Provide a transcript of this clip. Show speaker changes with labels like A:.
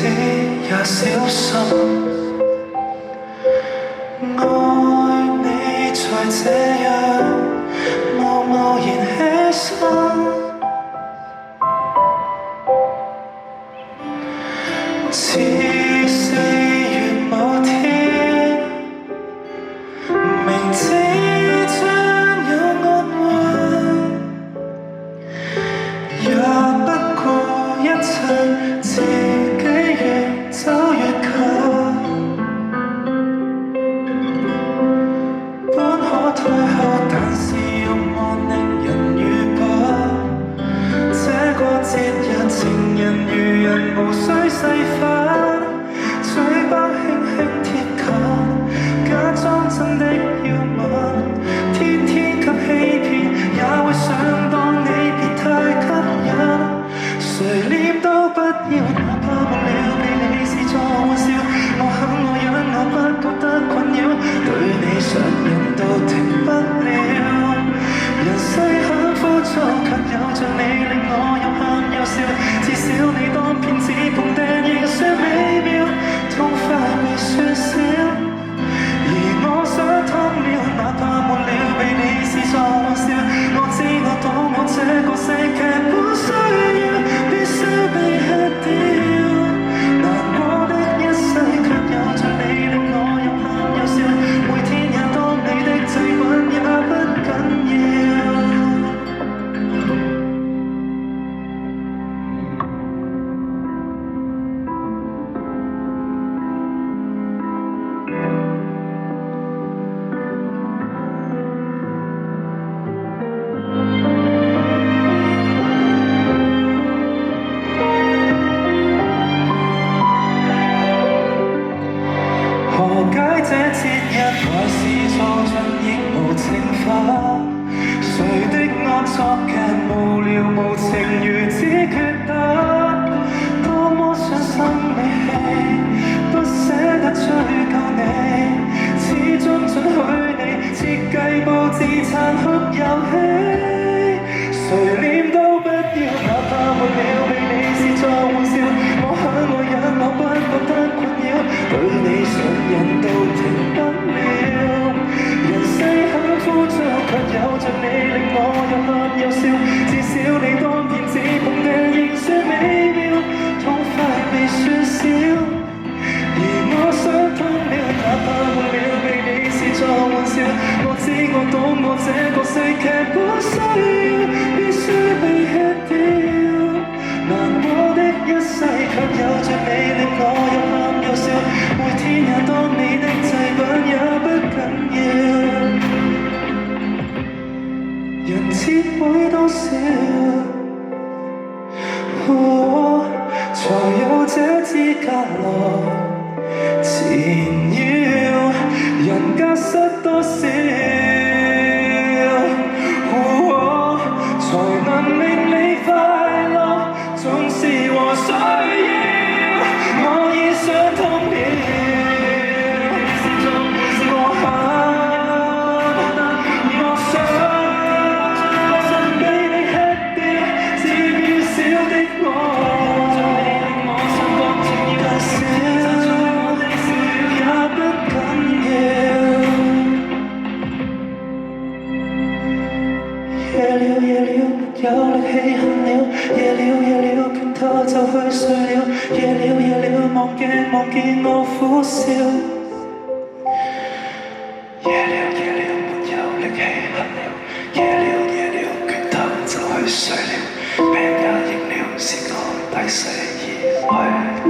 A: 也小心，愛你才這樣貿貿然犧牲。似4月某天，明知將有安穩，也不顧一切，自己越走越近。本可退後，但是欲望令人愚笨。這個節日，情人如人，無需細分。嘴巴輕輕貼近，假裝真的要吻，天天給欺騙，也會想當你別太吸引。誰念都不要，哪怕忘了被你視作玩笑。我很愛養，我不覺得困擾，對你上癮都停不了。人世很枯燥，卻有着你令我又喊又笑。至少你當騙子碰釘亦算美妙，痛快未算少。而我想通了，哪怕沒了被你視作玩笑。我知我懂，我這個性劇本需要必須被吃掉。難過的一世，卻有着你令我又喊又笑。每天也當你的祭品也不緊要。何解這節日還是做盡亦無懲罰？誰的惡作劇無聊無情如此缺德？多麼傷心離棄，不捨得追究你，始終准許你設計佈置殘酷遊戲。誰念都不要，哪怕沒了被你視作玩笑。我很愛忍，我不覺得困擾，對你上癮都停不了。人世很枯燥，卻有着你令我又喊又笑。至少你當騙子碰釘亦算美妙，痛快未算少。而我想通了，哪怕沒了被你視作玩笑。我知我懂，我這個性劇本需要必須被吃掉。難過的一世，卻有着你令我又喊又笑。每天也當你的祭品也不緊要。人節會多少，才有這資格來纏繞？人家失多少，才能令你快樂？總是和需要，我已想通了。我想被你吃掉，至渺小的我，太少也不緊要。夜了，沒有力氣恨了。夜了，拳頭就去睡了。夜了，望見我苦笑。夜了，沒有力氣恨了。夜了，拳頭就去睡了。病也應了，是我抵死而去。